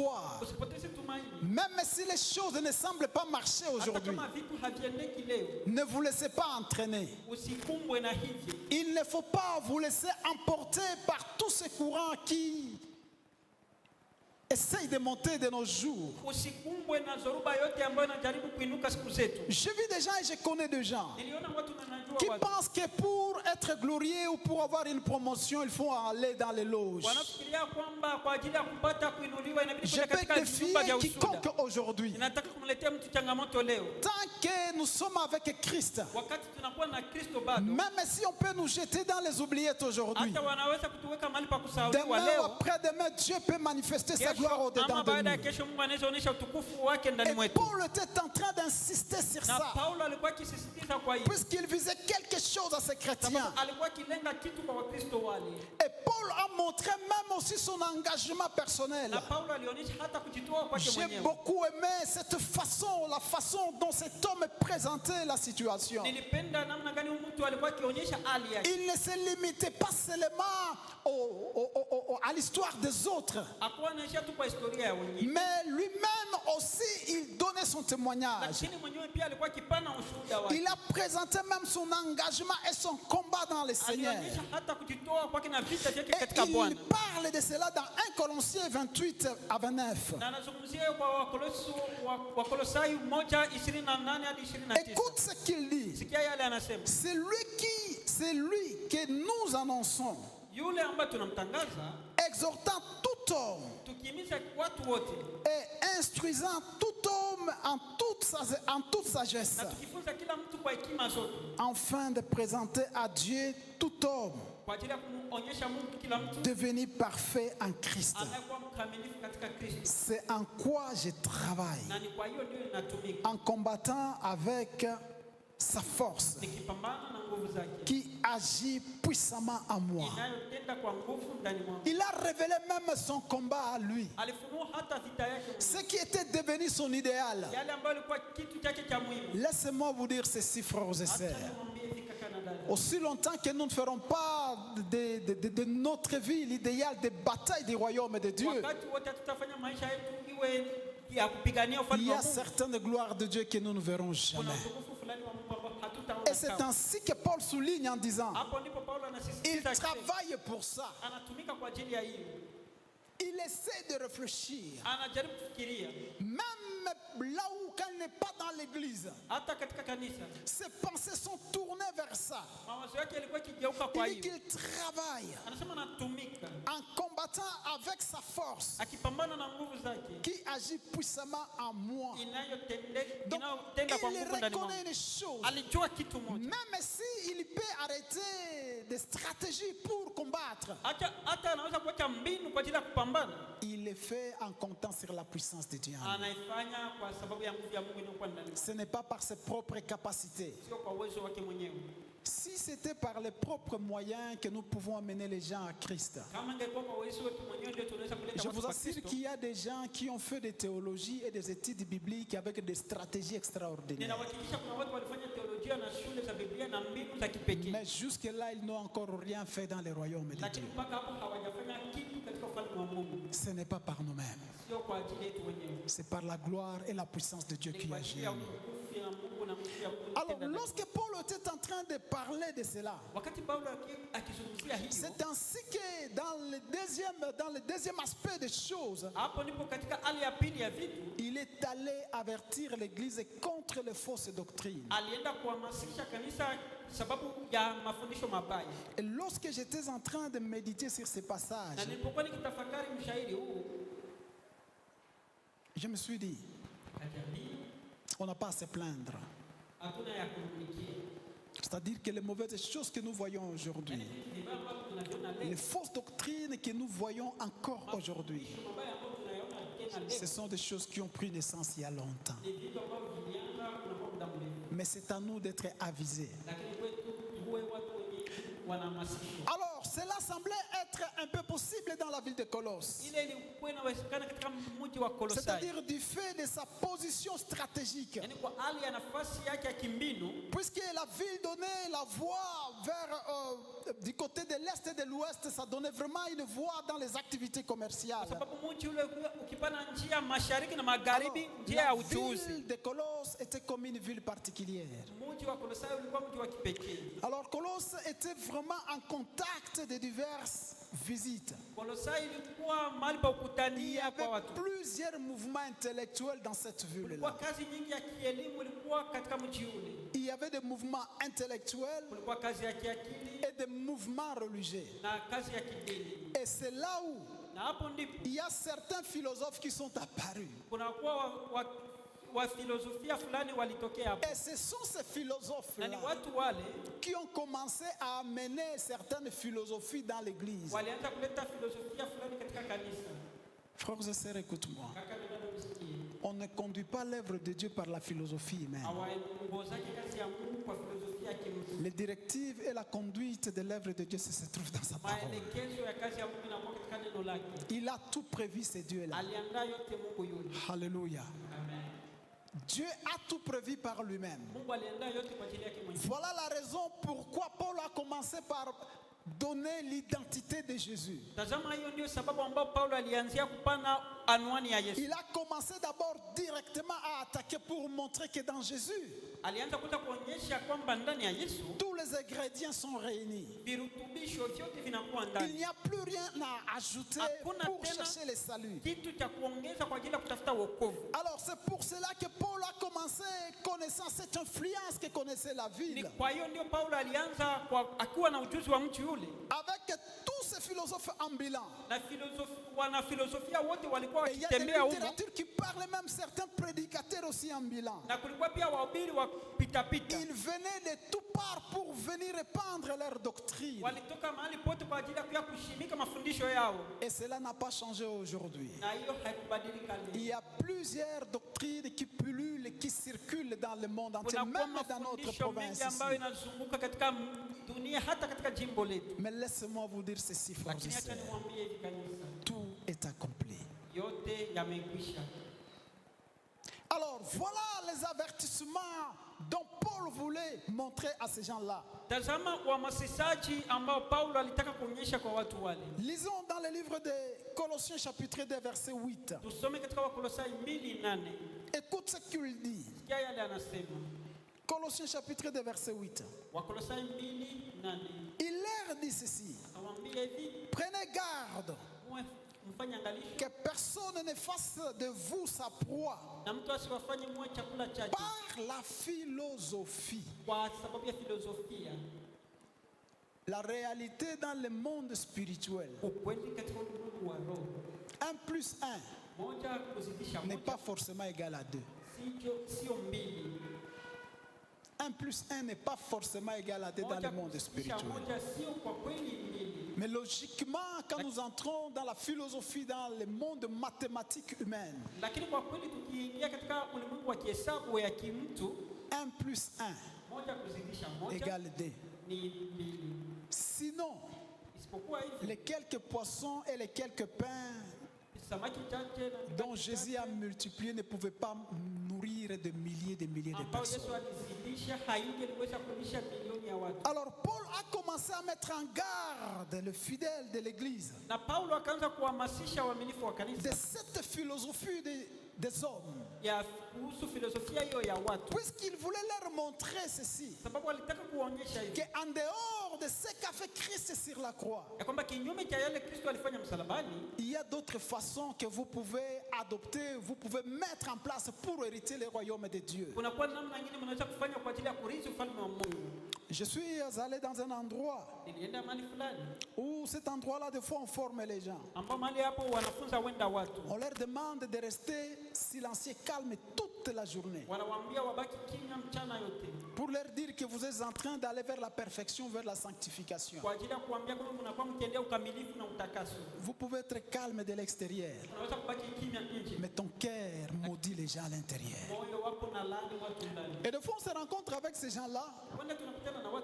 espoir. Même si les choses ne semblent pas marcher aujourd'hui, ne vous laissez pas entraîner. Il ne faut pas vous laisser emporter par tous ces courants qui essayent de monter de nos jours. Je vis des gens et je connais des gens qui pensent que pour être glorieux ou pour avoir une promotion, il faut aller dans les loges. Je peux défier quiconque aujourd'hui. Tant que nous sommes avec Christ, même si on peut nous jeter dans les oubliettes aujourd'hui, demain ou après-demain, Dieu peut manifester sa gloire au-dedans de nous. Et Paul était en train d'insister sur ça, puisqu'il visait quelque chose à ces chrétiens. Et Paul a montré même aussi son engagement personnel. J'ai beaucoup aimé cette façon, la façon dont cet homme présentait la situation. Il ne se limitait pas seulement à l'histoire des autres, mais lui-même aussi, il donnait son témoignage. Il a présenté même son engagement et son combat dans le Seigneur. Et il parle de cela dans 1 Corinthiens 28 à 29. Écoute ce qu'il dit. C'est lui que nous annonçons, exhortant tout homme et instruisant tout homme en toute sagesse, afin de présenter à Dieu tout homme devenu parfait en Christ. C'est en quoi je travaille, en combattant avec sa force qui agit puissamment en moi. Il a révélé même son combat à lui, ce qui était devenu son idéal. Laissez-moi vous dire ceci, frères et sœurs. Aussi longtemps que nous ne ferons pas de notre vie l'idéal des batailles du royaume de Dieu, il y a certaines gloires de Dieu que nous ne verrons jamais. Et c'est ainsi que Paul souligne en disant, il travaille pour ça. Il essaie de réfléchir. Même là où il n'est pas dans l'église, ses pensées sont tournées vers ça. Il dit qu'il travaille en combattant avec sa force qui agit puissamment en moi. Donc il reconnaît une chose. Même s'il peut arrêter des stratégies pour combattre, il le fait en comptant sur la puissance de Dieu. Ce n'est pas par ses propres capacités. Si c'était par les propres moyens que nous pouvons amener les gens à Christ, je vous assure qu'il y a des gens qui ont fait des théologies et des études bibliques avec des stratégies extraordinaires. Mais jusque-là, ils n'ont encore rien fait dans le royaume de Dieu. Ce n'est pas par nous-mêmes. C'est par la gloire et la puissance de Dieu qui agit en nous. Alors, lorsque Paul était en train de parler de cela, c'est ainsi que dans le deuxième aspect des choses, il est allé avertir l'église contre les fausses doctrines. Et lorsque j'étais en train de méditer sur ces passages, je me suis dit, on n'a pas à se plaindre. C'est-à-dire que les mauvaises choses que nous voyons aujourd'hui, les fausses doctrines que nous voyons encore aujourd'hui, ce sont des choses qui ont pris naissance il y a longtemps. Mais c'est à nous d'être avisés. Alors, cela semblait être un peu possible dans la ville de Colosse. C'est-à-dire du fait de sa position stratégique. Puisque la ville donnait la voie vers du côté de l'est et de l'ouest, ça donnait vraiment une voie dans les activités commerciales. Alors, la ville de Colosse était comme une ville particulière. Alors Colosse était vraiment en contact de diverses visites. Il y avait plusieurs mouvements intellectuels dans cette ville-là. Il y avait des mouvements intellectuels et des mouvements religieux. Et c'est là où il y a certains philosophes qui sont apparus. Et ce sont ces philosophes-là qui ont commencé à amener certaines philosophies dans l'église. Frères et sœurs, écoute-moi. On ne conduit pas l'œuvre de Dieu par la philosophie humaine. Les directives et la conduite de l'œuvre de Dieu se trouvent dans sa parole. Il a tout prévu, ce Dieu-là. Alléluia. Dieu a tout prévu par lui-même. Voilà la raison pourquoi Paul a commencé par donner l'identité de Jésus. Il a commencé d'abord directement à attaquer pour montrer que dans Jésus, tous les ingrédients sont réunis. Il n'y a plus rien à ajouter pour chercher le salut. Alors c'est pour cela que Paul a commencé connaissant cette influence que connaissait la ville. Avec tous ces philosophes ambulants. Et il y a des littératures qui parlent, même certains prédicateurs aussi ambulants. Ils venaient de tout part pour venir répandre leur doctrine. Et cela n'a pas changé aujourd'hui. Il y a plusieurs doctrines qui pullulent et qui circulent dans le monde entier, même dans notre province ici. Mais laissez-moi vous dire ceci, frères et sœurs. Tout est accompli. Alors voilà les avertissements dont Paul voulait montrer à ces gens-là. Lisons dans le livre de Colossiens chapitre 2 verset 8. Écoute ce qu'il dit. Colossiens chapitre 2 verset 8. Il leur dit ceci. Prenez garde que personne ne fasse de vous sa proie par la philosophie. La réalité dans le monde spirituel. 1 plus 1 n'est pas forcément égal à 2. 1 plus 1 n'est pas forcément égal à 2 dans le monde spirituel. Mais logiquement, quand nous entrons dans la philosophie, dans le monde mathématique humain, 1 plus 1 égale 2. Sinon, les quelques poissons et les quelques pains dont Jésus a multiplié ne pouvaient pas nourrir de milliers de personnes. Alors Paul a commencé à mettre en garde le fidèle de l'église de cette philosophie des hommes. Puisqu'il voulait leur montrer ceci, qu'en dehors de ce qu'a fait Christ sur la croix, il y a d'autres façons que vous pouvez adopter, vous pouvez mettre en place pour hériter le royaume de Dieu. Je suis allé dans un endroit où cet endroit-là, des fois, on forme les gens. On leur demande de rester silencieux, calmes toute la journée. Pour leur dire que vous êtes en train d'aller vers la perfection, vers la sanctification. Vous pouvez être calme de l'extérieur, mais ton cœur maudit les gens à l'intérieur. Et des fois, on se rencontre avec ces gens-là.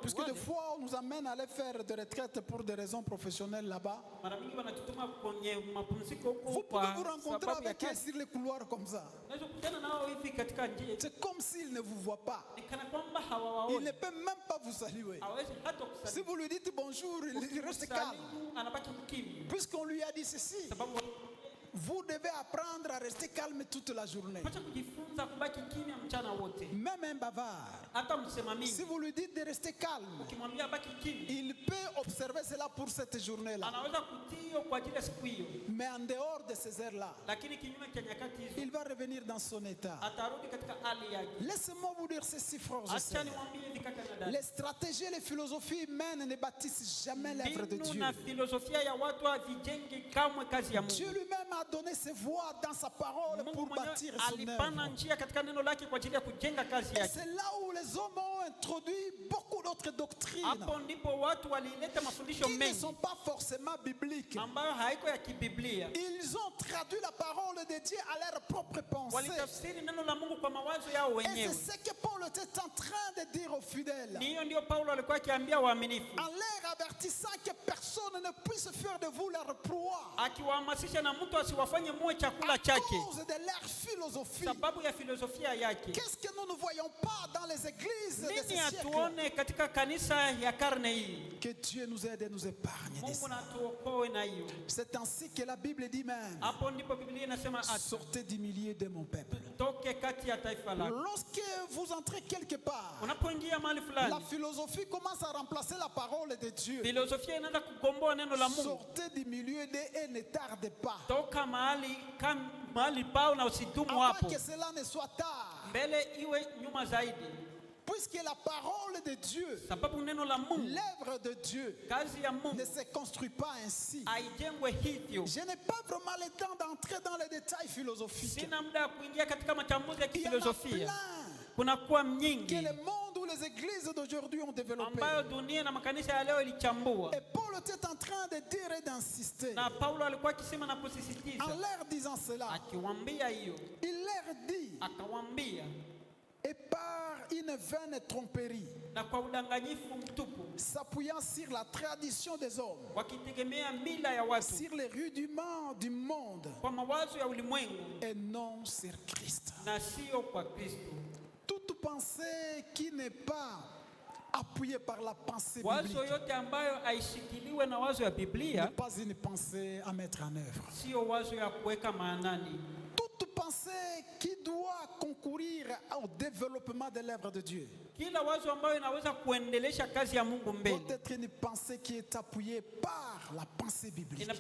Puisque des fois, on nous amène à aller faire des retraites pour des raisons professionnelles là-bas. Vous pouvez vous rencontrer avec eux sur les couloirs comme ça. C'est comme s'il ne vous voit pas. Il ne peut même pas vous saluer. Si vous lui dites bonjour, il reste calme. Puisqu'on lui a dit ceci, vous devez apprendre à rester calme toute la journée. Même un bavard, si vous lui dites de rester calme, il peut observer cela pour cette journée-là. Mais en dehors de ces heures-là, il va revenir dans son état. Laissez-moi vous dire ceci, frères et sœurs. Les stratégies et les philosophies humaines ne bâtissent jamais l'œuvre de Dieu. Dieu lui-même a donné ses voies dans sa parole pour bâtir son œuvre. Et c'est là où les hommes ont introduit beaucoup d'autres doctrines qui ne sont pas forcément bibliques. Ils ont traduit la parole de Dieu à leur propre pensée. Et c'est ce que Paul était en train de dire aux fidèles, en leur avertissant que personne ne puisse faire de vous leur proie à cause de leur philosophie. Qu'est-ce que nous ne voyons pas dans les églises de ce siècle? Que Dieu nous aide et nous épargne. C'est ainsi que la Bible dit même, sortez du milieu de mon peuple. Lorsque vous entrez quelque part, la philosophie commence à remplacer la parole de Dieu. Sortez du milieu de et ne tardez pas. Avant que cela ne soit tard. Puisque la parole de Dieu, l'œuvre de Dieu, ne se construit pas ainsi. Je n'ai pas vraiment le temps d'entrer dans les détails philosophiques. Il y en a plein que le monde ou les églises d'aujourd'hui ont développé. Et Paul était en train de dire et d'insister. En leur disant cela, il leur dit, et par une vaine tromperie, s'appuyant sur la tradition des hommes, sur les rudiments du monde, et non sur Christ. Toute pensée qui n'est pas appuyée par la pensée biblique n'est pas une pensée à mettre en œuvre. Toute pensée qui doit concourir au développement de l'œuvre de Dieu doit être une pensée qui est appuyée par la pensée biblique. Toute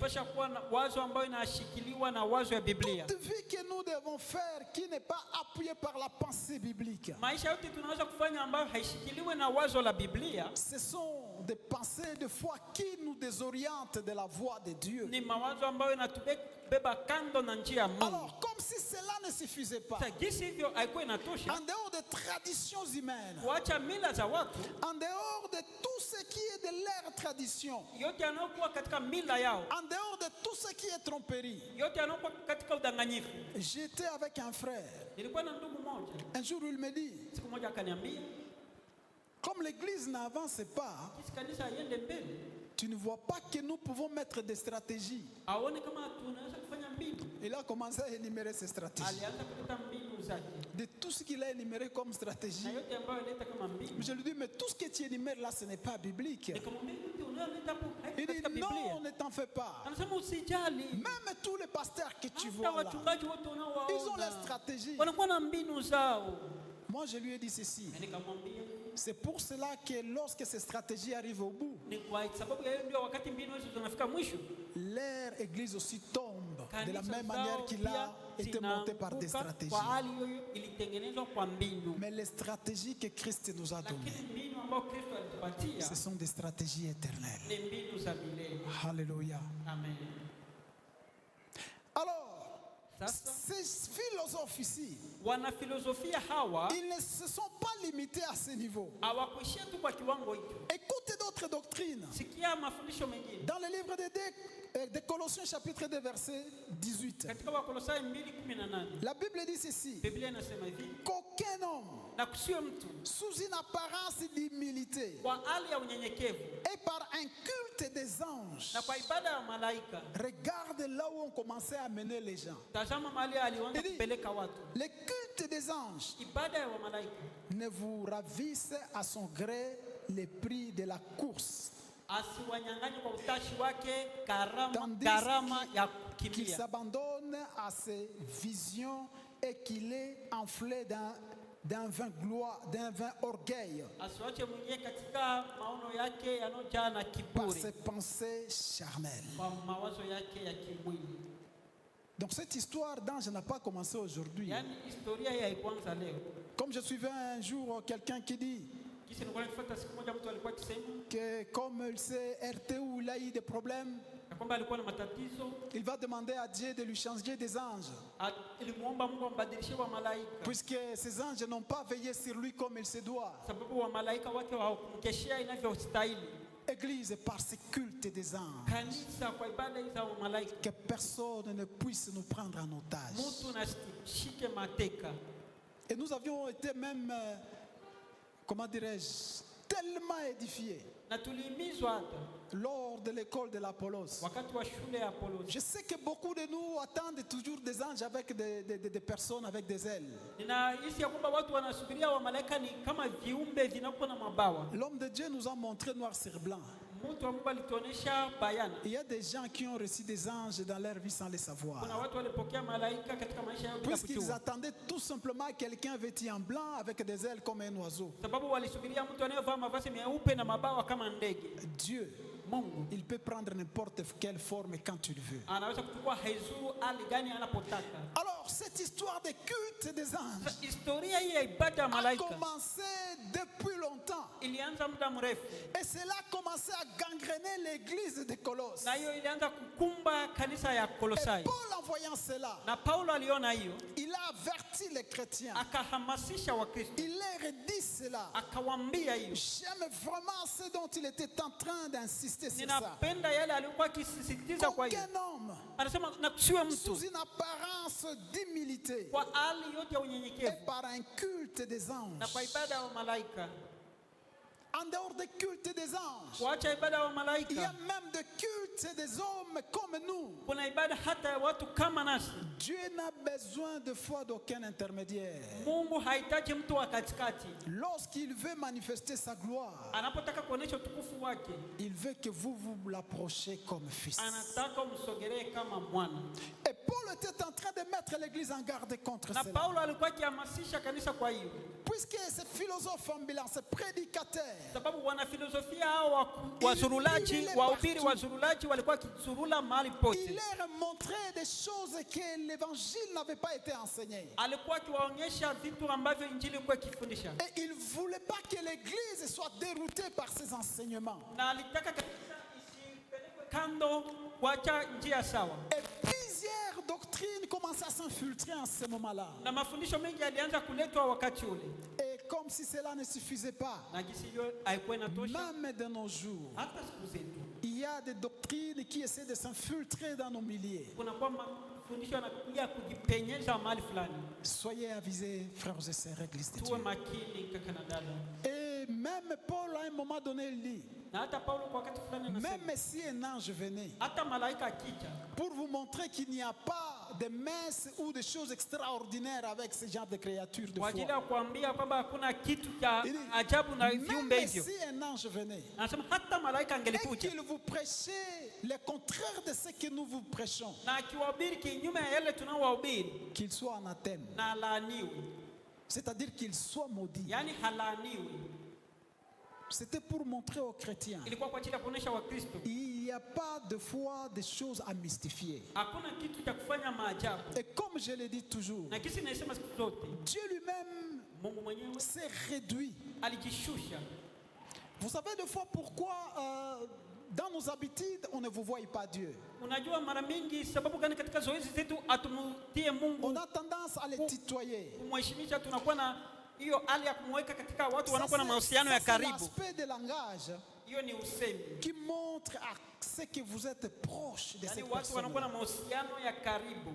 vie que nous devons faire qui n'est pas appuyée par la pensée biblique, ce sont des pensées de foi qui nous désorientent de la voie de Dieu. Alors, comme si cela ne suffisait pas, en dehors des traditions humaines, en dehors de tout ce qui est de leur tradition, en dehors de tout ce qui est tromperie, j'étais avec un frère. Un jour, il me dit, comme l'église n'avance pas, tu ne vois pas que nous pouvons mettre des stratégies. Il a commencé à énumérer ses stratégies. De tout ce qu'il a énuméré comme stratégie, je lui dis, mais tout ce que tu énumères là, ce n'est pas biblique. Il dit, non, ne t'en fais pas. Même tous les pasteurs que tu vois là, ils ont leur stratégie. Moi, je lui ai dit ceci. C'est pour cela que lorsque ces stratégies arrivent au bout, leur église aussi tombe de la même manière qu'il a été monté par des stratégies. Mais les stratégies que Christ nous a données, ce sont des stratégies éternelles. Alléluia. Alors, ces philosophes ici, ils ne se sont pas limités à ce niveau. Écoutez d'autres autres doctrines. Dans le livre de Colossiens chapitre 2 verset 18. La Bible dit ceci. Qu'aucun homme, sous une apparence d'humilité et par un culte des anges, regarde là où on commençait à mener les gens. Les cultes des anges ne vous ravissent à son gré les prix de la course. Tandis qu'il s'abandonne à ses visions et qu'il est enflé d'un vain gloire, d'un vain orgueil, par ses pensées charnelles. Donc cette histoire d'ange n'a pas commencé aujourd'hui. Comme je suivais un jour quelqu'un qui dit que comme il s'est heurté ou il a eu des problèmes, il va demander à Dieu de lui changer des anges, puisque ces anges n'ont pas veillé sur lui comme il se doit. Église, par ce culte des anges, que personne ne puisse nous prendre en otage. Et nous avions été même, comment dirais-je, tellement édifiés lors de l'école de l'Apollos. Je sais que beaucoup de nous attendent toujours des anges avec des personnes avec des ailes. L'homme de Dieu nous a montré noir sur blanc. Il y a des gens qui ont reçu des anges dans leur vie sans les savoir, puisqu'ils attendaient tout simplement quelqu'un vêtu en blanc avec des ailes comme un oiseau. Dieu, il peut prendre n'importe quelle forme quand il veut. Alors cette histoire de culte des anges a commencé depuis longtemps, et cela a commencé à gangréner l'église de Colosse. Et Paul, en voyant cela, il a averti les chrétiens. Il leur dit cela. J'aime vraiment ce dont il était en train d'insister sur ça. Qu'aucun homme, sous une apparence d'humilité et par un culte des anges, en dehors des cultes des anges, il y a même des cultes des hommes comme nous. Dieu n'a besoin de foi d'aucun intermédiaire. Lorsqu'il veut manifester sa gloire, il veut que vous vous l'approchiez comme fils. Et Paul était en train de mettre l'église en garde contre cela. Puisque ces philosophes ambulants, ces prédicateurs, sababu wanafilosofia hao wazurulaji wahubiri wazurulaji walikuwa wakizurula mahali pote. Il leur montrait des choses que l'évangile n'avait pas été enseigné. Alikuwa akiwaonyesha vitu ambavyo injili ilikuwa ikifundisha. Et il voulait pas que l'église soit déroutée par ces enseignements. Na alitaka kanisa isipelekwe kando kuacha njia sawa. Et plusieurs doctrines commençaient à s'infiltrer en ce moment-là. Na mafundisho mengi yalianza kuletwa wakati ule. Et comme si cela ne suffisait pas, même de nos jours, il y a des doctrines qui essaient de s'infiltrer dans nos milieux. Soyez avisés, frères et sœurs, Église de Dieu. Et même Paul, à un moment donné, il dit, même si un ange venait pour vous montrer qu'il n'y a pas de messes ou de choses extraordinaires avec ce genre de créatures de foi. Même si un ange venait et qu'il vous prêchait le contraire de ce que nous vous prêchons, qu'il soit anathème, c'est-à-dire qu'il soit maudit. C'était pour montrer aux chrétiens il n'y a pas de foi des choses à mystifier. Et comme je le dis toujours, Dieu lui-même s'est réduit. Vous savez des fois pourquoi dans nos habitudes on ne vous voit pas Dieu. On a tendance à les tutoyer. hiyo hali ya kumweka katika watu wanakuwa na mahusiano ya karibu. L'aspect de langage hiyo ni usemi qui montre à ce que vous êtes proche de cette watu personne. wanakuwa na mahusiano ya karibu.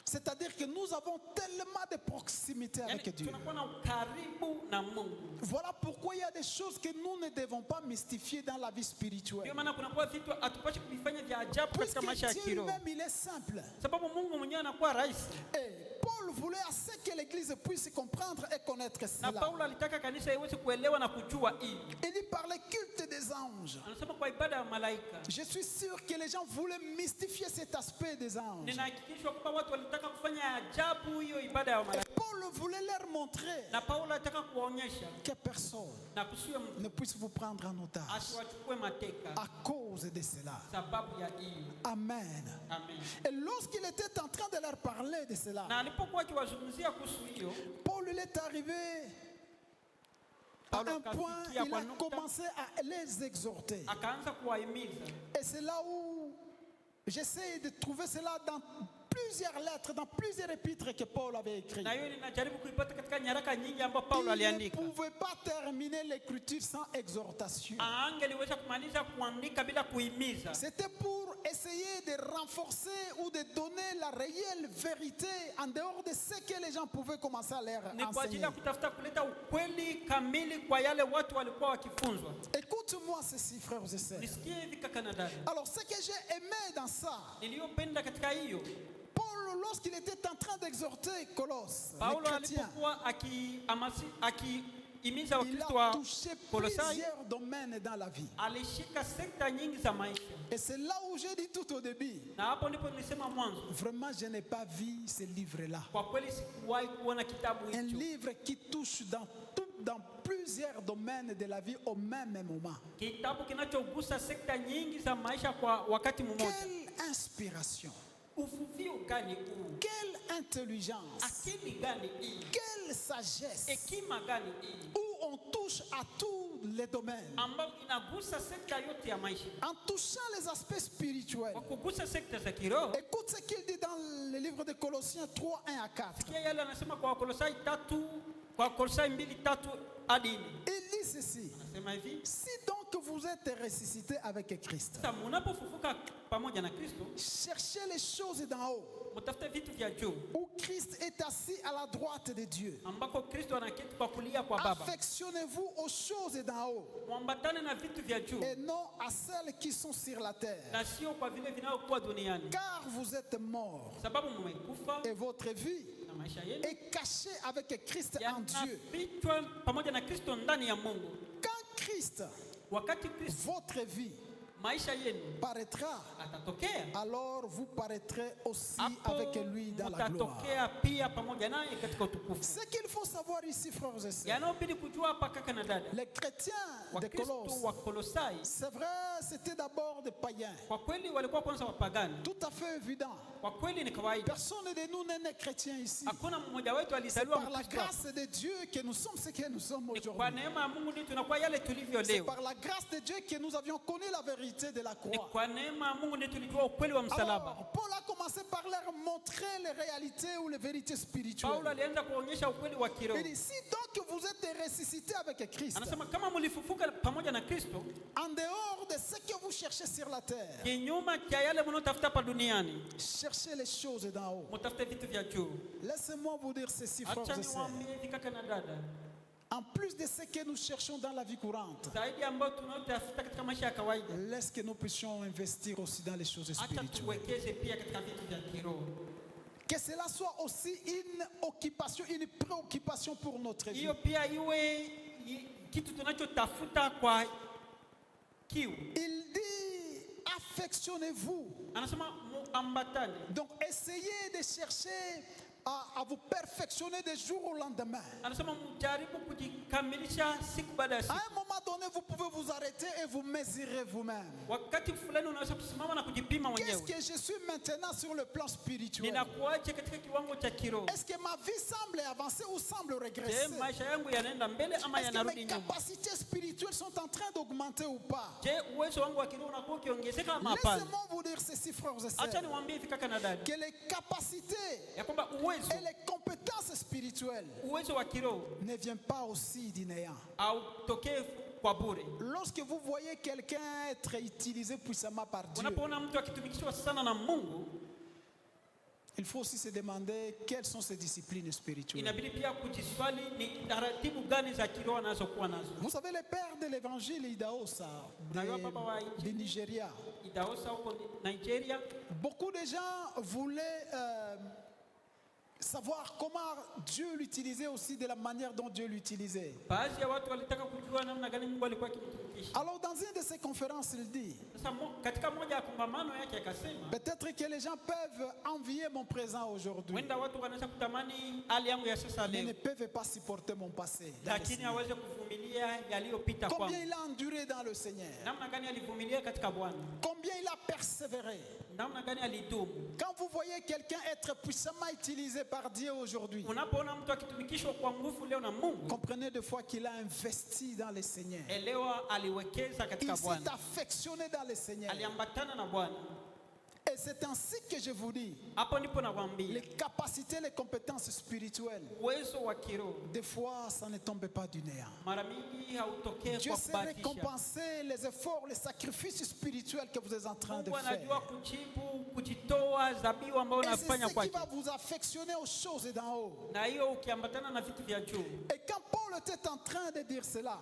C'est-à-dire que nous avons tellement de proximité avec Dieu. Tunakuwa na ukaribu na Mungu. Voilà pourquoi il y a des choses que nous ne devons pas mystifier dans la vie spirituelle. Ndio maana kuna vitu hatupashi kuvifanya vya ajabu katika maisha ya kiroho. Même il est simple. Sababu Mungu mwenyewe anakuwa rahisi. Et Paul voulait à ce que l'église puisse comprendre et connaître cela. Na Paulo alitaka kanisa iweze kuelewa na kujua hii. Il dit par le culte des anges. Anasema kwa ibada ya malaika. Je suis sûr que les gens voulaient mystifier cet aspect des anges. Ninahakikishwa kwamba watu walitaka kufanya ajabu hiyo ibada ya malaika. Et Paul voulait leur montrer na Paulo alitaka kuonyesha que personne na kusiwe mtu ne puisse vous prendre en otage asiwachukue mateka à cause de cela. sababu ya hiyo. Amen. Amen. Et lorsqu'il était en train de leur parler de cela, na alipokuwa akiwazungumzia kuhusu hiyo, Paul il est arrivé à un point, il a commencé à les exhorter. akaanza kuwahimiza. Et c'est là où j'essaie de trouver cela dans plusieurs lettres, dans plusieurs épîtres que Paul avait écrites. Na hiyo ninajaribu kuipata katika nyaraka nyingi ambapo Paulo Il ne aliandika. pouvait pas terminer l'écriture sans exhortation. Angeliweza kumaliza kuandika bila kuhimiza. C'était pour essayer de renforcer ou de donner la réelle vérité en dehors de ce que les gens pouvaient commencer à leur Ni kwa ajili ya enseigner. kutafuta kuleta ukweli kamili kwa yale watu walikuwa wakifunzwa. Écoute-moi ceci, frères et sœurs. Nisikie hivi kaka na dada. Alors, ce que j'ai aimé dans ça, Niliyopenda katika hiyo, Paul, lorsqu'il était en train d'exhorter Colosse, les Paulo chrétiens, alipokuwa akihimiza il Wakristo a wa touché Kolosai, plusieurs domaines dans la vie. alishika sekta nyingi za maisha. Et c'est là où j'ai dit tout au début, Na hapo ndipo nilisema mwanzo, vraiment, je n'ai pas vu ce livre-là. kwa kweli sikuwahi kuona kitabu Un hicho. livre qui touche dans plusieurs domaines de la vie au même moment. Kitabu kinachogusa sekta nyingi za maisha kwa wakati mmoja. Quelle inspiration! Uvuvio gani huu? Quelle intelligence! Akili gani hii? Quelle sagesse! Hekima gani hii? Où on touche à tous les domaines. Ambayo inagusa sekta yote ya maisha. En touchant les aspects spirituels. Kwa kugusa sekta za kiroho. Écoute ce qu'il dit dans le livre de Colossiens 3, 1 à 4. Sikia yale anasema kwa Wakolosai 3, kwa Wakolosai 2:3 hadi 4. Il dit ceci. Anasema hivi, Si donc vous êtes ressuscité avec Christ, sasa mnapofufuka pamoja na Kristo, cherchez les choses d'en haut, mtafute vitu vya juu où Christ est assis à la droite de Dieu. ambako Kristo anaketi kwa kulia kwa Baba. Affectionnez-vous aux choses d'en haut Muambatane na vitu vya juu et non à celles qui sont sur la terre. na sio kwa vile vinavyokuwa duniani, Car vous êtes morts sababu mmekufa et votre vie na maisha yenu est cachée avec Christ en Dieu. yanafichwa pamoja na Kristo ndani ya Mungu. Quand Christ, Wakati Kristo votre vie, maisha yenu paraîtra, atatokea, alors vous paraîtrez aussi hapo avec lui dans la gloire. mtatokea pia pamoja naye katika utukufu. Ce qu'il faut savoir ici, frères et sœurs, Yanayobidi kujua hapa kaka na dada, les chrétiens de Wakristo Colosse, wa Kolosai c'est vrai, c'était d'abord des païens. kwa kweli walikuwa kwanza wapagani. Tout à fait évident. Kwa kweli ni kawaida, Personne de nous n'est né chrétien ici. hakuna mmoja wetu C'est alizaliwa par la Mkristo. grâce de Dieu que nous sommes ce que nous sommes Kwa aujourd'hui. neema ya Mungu ndio tunakuwa yale tulivyo C'est leo. par la grâce de Dieu que nous avions connu la vérité de la Ni croix. kwa neema ya Mungu ndio tulijua ukweli wa msalaba. Alors, Paul a commencé par leur montrer les réalités ou les vérités Paulo spirituelles. alianza kuonyesha ukweli wa kiroho. Il dit, si donc vous êtes ressuscité avec Christ, Anasema kama mlifufuka pamoja na Kristo, en dehors de ce que vous cherchez sur la terre, kinyuma cha yale mnayotafuta hapa duniani, cherchez les choses d'en haut. mtafute vitu vya juu. Laissez-moi vous dire ceci, frères Acha et sœurs. niwaambie hivi kaka na dada, En plus de ce que nous cherchons dans la vie courante, zaidi ambayo tunayotafuta katika maisha ya kawaida, laisse que nous puissions investir aussi dans les choses acha spirituelles. tuwekeze pia katika vitu vya kiroho. Que cela soit aussi une occupation, une préoccupation pour notre vie. Hiyo pia iwe kitu tunachotafuta kwa kiu. Il dit, affectionnez-vous. Anasema muambatane. Donc, essayez de chercher à vous perfectionner de jour au lendemain. Anasema mjaribu kujikamilisha siku baada ya À siku. un moment donné, vous pouvez vous arrêter et vous mesurer vous-même. Wakati fulani unaweza kusimama na kujipima Qu'est-ce mwenyewe. que je suis maintenant sur le plan spirituel? Ninakuaje katika kiwango cha kiroho? Est-ce que ma vie semble avancer ou semble Je, régresser? maisha yangu yanaenda mbele ama Est-ce que yanarudi mes nyuma? capacités spirituelles sont en train d'augmenter ou pas? Je, uwezo wangu wa kiroho unakuwa ukiongezeka ama hapana? Laissez-moi vous dire ceci, frères et Acha sœurs, niwaambie hivi kaka na dada, que les capacités ya kwamba uwezo et les compétences spirituel ne vient pas aussi du néant. Lorsque vous voyez quelqu'un être utilisé puissamment par Dieu, il faut aussi se demander quelles sont ses disciplines spirituelles. Vous savez, le père de l'évangile Idahosa du Nigeria, beaucoup de gens voulaient savoir comment Dieu l'utilisait aussi, de la manière dont Dieu l'utilisait. Alors dans une de ses conférences, il dit, peut-être que les gens peuvent envier mon présent aujourd'hui, mais ne peuvent pas supporter mon passé. Combien il a enduré dans le Seigneur, combien il a persévéré. Quand vous voyez quelqu'un être puissamment utilisé par Dieu aujourd'hui, comprenez des fois qu'il a investi dans le Seigneur. Il s'est affectionné dans le Seigneur. Et c'est ainsi que je vous dis, les capacités, les compétences spirituelles, des fois, ça ne tombe pas du néant. Dieu sait récompenser les efforts, les sacrifices spirituels que vous êtes en train de faire. Et c'est ce qui va vous affectionner aux choses d'en haut. Et quand Paul était en train de dire cela,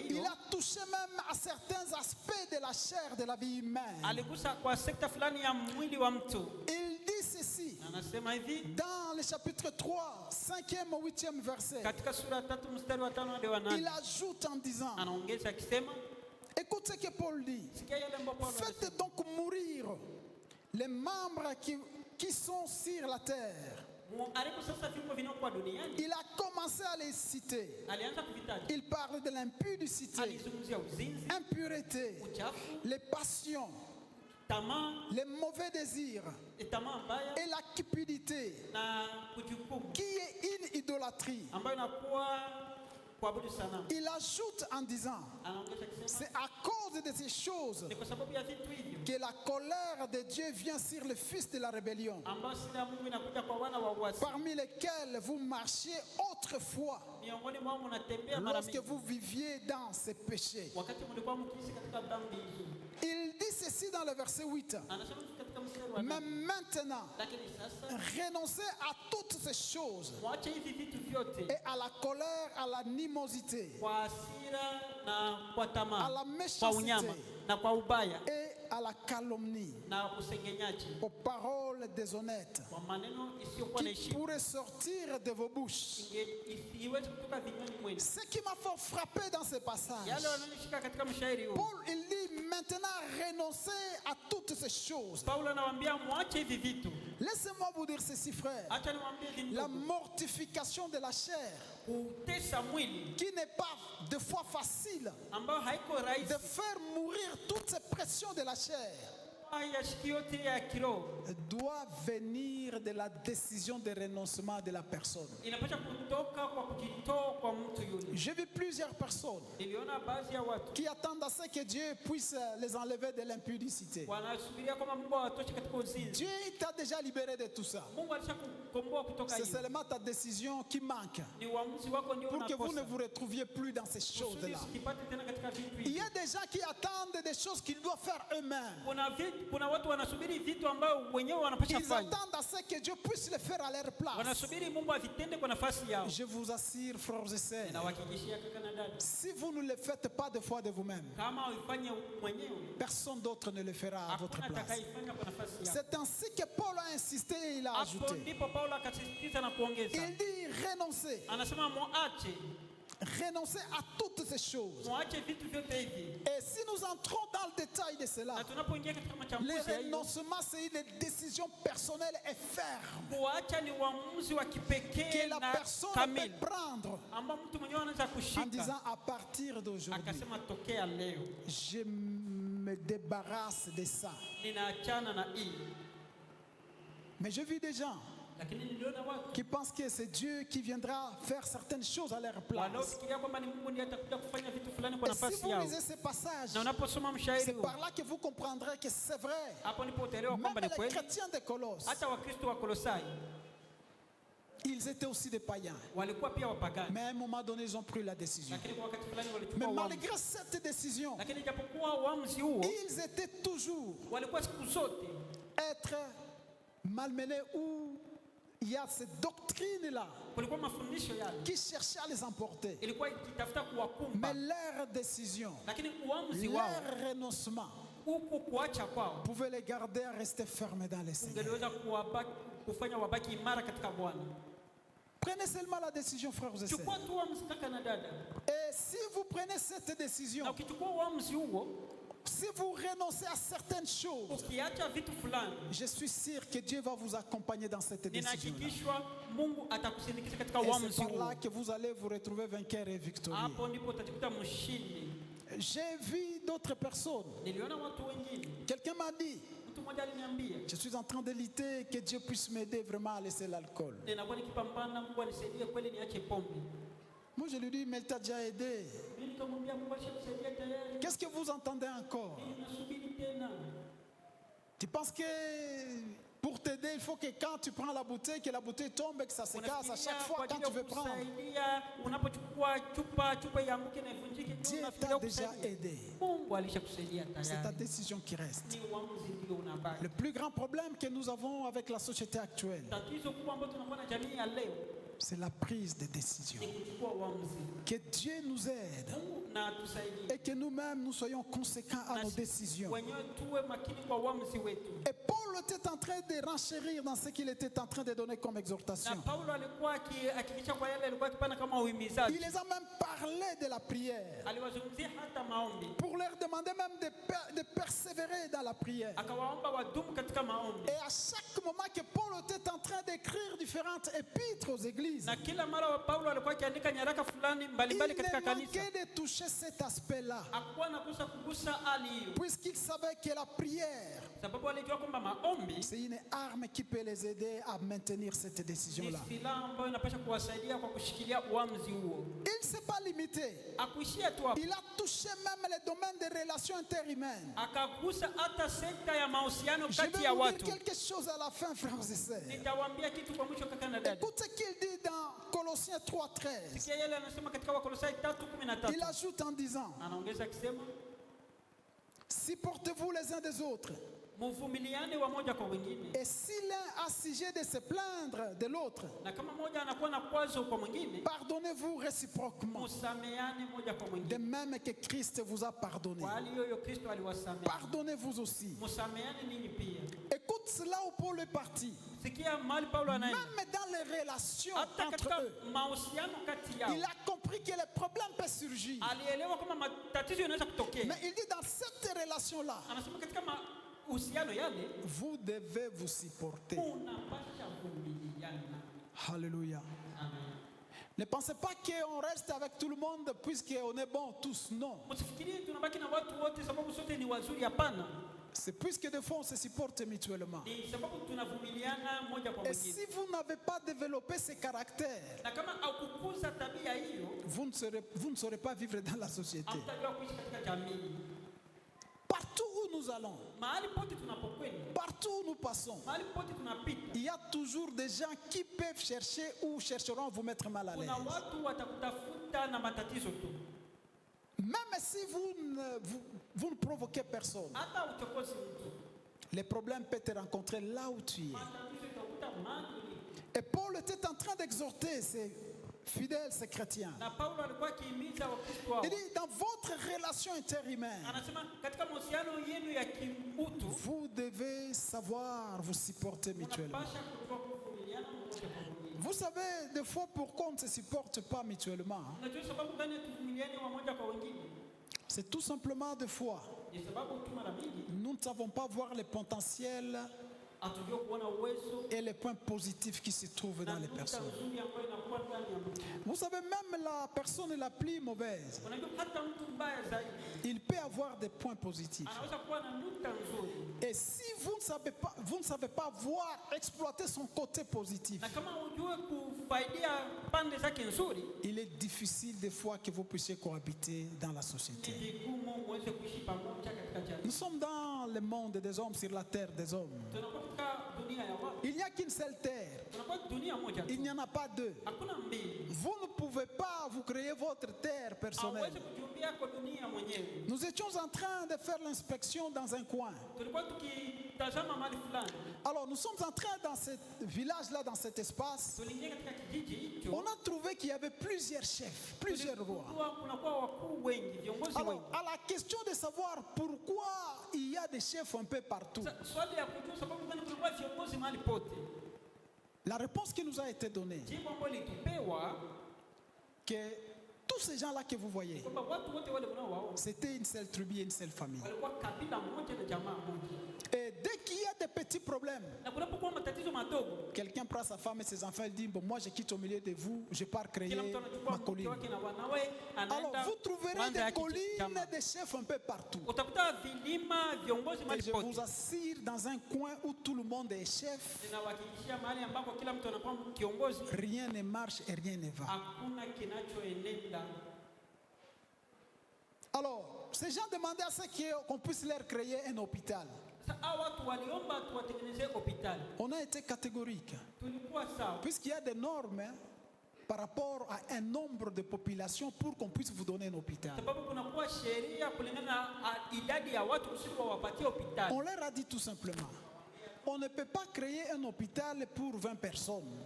il a touché même à certains aspects de la chair de la vie humaine. Il dit ceci dans le chapitre 3, 5e au 8e verset. Il ajoute en disant, écoute ce que Paul dit, faites donc mourir les membres qui sont sur la terre. Il a commencé à les citer. Il parle de l'impudicité, impureté, les passions, les mauvais désirs et la cupidité, qui est une idolâtrie. Il ajoute en disant, c'est à cause de ces choses que la colère de Dieu vient sur le fils de la rébellion, parmi lesquels vous marchiez autrefois lorsque vous viviez dans ces péchés. Il dit ceci dans le verset 8. Mais maintenant, renoncez à toutes ces choses et à la colère, à l'animosité, à la méchanceté et à la calomnie, aux paroles déshonnêtes qui pourraient sortir de vos bouches. Ce qui m'a fait frapper dans ce passage, Paul il dit maintenant renoncez à toutes ces choses. Laissez-moi vous dire ceci, frère. La mortification de la chair, qui n'est pas de fois facile, de faire mourir toutes ces pressions de la chair, doit venir de la décision de renoncement de la personne. J'ai vu plusieurs personnes qui attendent à ce que Dieu puisse les enlever de l'impudicité. Dieu t'a déjà libéré de tout ça. C'est seulement ta décision qui manque pour que vous ne vous retrouviez plus dans ces choses-là. Il y a des gens qui attendent des choses qu'ils doivent faire eux-mêmes. Ils attendent à ce que Dieu puisse le faire à leur place. Je vous assure, frères et sœurs, si vous ne le faites pas de foi de vous-même, personne d'autre ne le fera à votre place. C'est ainsi que Paul a insisté et il a ajouté. Il dit renoncer. Renoncer à toutes ces choses. Et si nous entrons dans le détail de cela, le renoncement, c'est une décision personnelle et ferme que la personne peut prendre en disant à partir d'aujourd'hui, je me débarrasse de ça. Mais je vis des gens qui pensent que c'est Dieu qui viendra faire certaines choses à leur place. Et si vous lisez ce passage, c'est par là que vous comprendrez que c'est vrai. Même les chrétiens de Colosse, ils étaient aussi des païens. Mais à un moment donné, ils ont pris la décision. Mais malgré cette décision, ils étaient toujours être malmenés où il y a cette doctrine-là qui cherchait à les emporter. Mais leur décision, leur renoncement pouvait les garder à rester fermés dans les Seigneurs. Prenez seulement la décision, frères et sœurs. Et si vous prenez cette décision, si vous renoncez à certaines choses, je suis sûr que Dieu va vous accompagner dans cette décision. Et c'est par là que vous allez vous retrouver vainqueur et victorieux. J'ai vu d'autres personnes. Quelqu'un m'a dit, je suis en train de lutter, que Dieu puisse m'aider vraiment à laisser l'alcool. Moi je lui dis, mais il t'a déjà aidé. Qu'est-ce que vous entendez encore? Tu penses que pour t'aider, il faut que quand tu prends la bouteille, que la bouteille tombe et que ça se casse à chaque fois quand tu veux prendre. Dieu t'a déjà aidé. C'est ta décision qui reste. Le plus grand problème que nous avons avec la société actuelle, c'est la prise de décision. Que Dieu nous aide et que nous-mêmes nous soyons conséquents à nos décisions. Et Paul était en train de renchérir dans ce qu'il était en train de donner comme exhortation. Il les a même parlé de la prière, pour leur demander même de persévérer dans la prière. Et à chaque moment que Paul était en train d'écrire différentes épîtres aux églises, il ne manquait de toucher cet aspect-là, puisqu'il savait que la prière, c'est une arme qui peut les aider à maintenir cette décision-là. Il ne s'est pas limité. Il a touché même les domaines des relations interhumaines. Je vais vous dire quelque chose à la fin, frères et sœurs. Écoutez ce qu'il dit dans Colossiens 3:13. Il ajoute en disant, supportez-vous les uns des autres. Et si l'un a sujet de se plaindre de l'autre, pardonnez-vous réciproquement, de même que Christ vous a pardonné. Pardonnez-vous aussi. Écoute cela où Paul est parti. Même dans les relations entre eux, il a compris que les problèmes peuvent surgir. Mais il dit, dans cette relation-là, vous devez vous supporter. Alléluia. Ne pensez pas qu'on reste avec tout le monde puisqu'on est bon tous. Non. C'est puisque des fois on se supporte mutuellement. Et si vous n'avez pas développé ces caractères, vous ne saurez pas vivre dans la société. Partout où nous allons, partout où nous passons, il y a toujours des gens qui peuvent chercher ou chercheront à vous mettre mal à l'aise. Même si vous ne provoquez personne, les problèmes peuvent te rencontrer là où tu es. Et Paul était en train d'exhorter ces fidèles, ces chrétiens. Il dit, dans votre relation interhumaine, vous devez savoir vous supporter mutuellement. Vous savez, des fois, pourquoi on ne se supporte pas mutuellement? C'est tout simplement des fois, nous ne savons pas voir les potentiels et les points positifs qui se trouvent dans les personnes. Vous savez, même la personne la plus mauvaise, il peut avoir des points positifs. Et si vous ne savez pas voir, exploiter son côté positif, il est difficile des fois que vous puissiez cohabiter dans la société. Nous sommes dans le monde des hommes, sur la terre des hommes. Il n'y a qu'une seule terre. Il n'y en a pas deux. Vous ne pouvez pas vous créer votre terre personnelle. Nous étions en train de faire l'inspection dans un coin. Alors nous sommes en train dans ce village-là, dans cet espace, on a trouvé qu'il y avait plusieurs chefs, plusieurs rois. Alors à la question de savoir pourquoi il y a des chefs un peu partout, la réponse qui nous a été donnée, que tous ces gens-là que vous voyez, c'était une seule tribu et une seule famille. Et dès qu'il y a des petits problèmes, quelqu'un prend sa femme et ses enfants et dit, bon, moi je quitte au milieu de vous, je pars créer ma colline. Alors vous trouverez des collines des chefs un peu partout. Et je vous assure, dans un coin où tout le monde est chef, rien ne marche et rien ne va. Alors, ces gens demandaient à ceux qu'on puisse leur créer un hôpital. On a été catégorique. Puisqu'il y a des normes par rapport à un nombre de population pour qu'on puisse vous donner un hôpital. On leur a dit tout simplement, on ne peut pas créer un hôpital pour 20 personnes.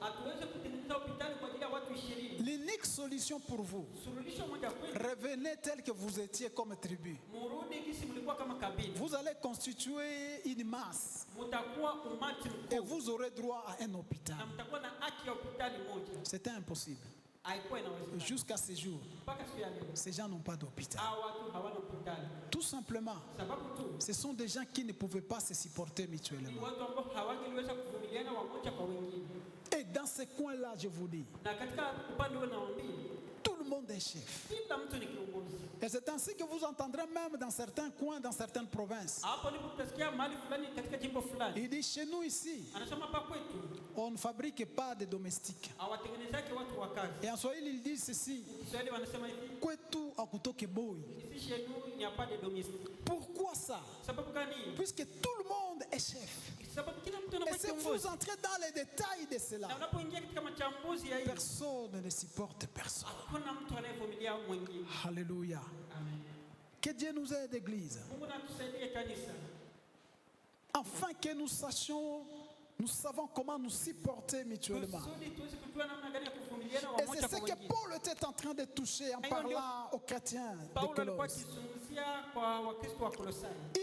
L'unique solution pour vous, revenez tel que vous étiez comme tribu. Vous allez constituer une masse et vous aurez droit à un hôpital. C'était impossible. Jusqu'à ce jour, ces gens n'ont pas d'hôpital. Tout simplement, ce sont des gens qui ne pouvaient pas se supporter mutuellement. Et dans ce coin-là, je vous dis, tout le monde est chef. Et c'est ainsi que vous entendrez même dans certains coins, dans certaines provinces. Il dit, chez nous ici, on ne fabrique pas de domestiques. Et en Swahili, il dit ceci, kwetu akutoke boy. Ici chez nous, il n'y a pas de domestique. Pourquoi ça? Puisque tout le monde est chef. Et si vous entrez dans les détails de cela, personne ne supporte personne. Alléluia. Que Dieu nous aide, Église. Afin que nous sachions, nous savons comment nous supporter mutuellement. Et c'est ce que Paul était en train de toucher en parlant aux chrétiens de Colosse. Il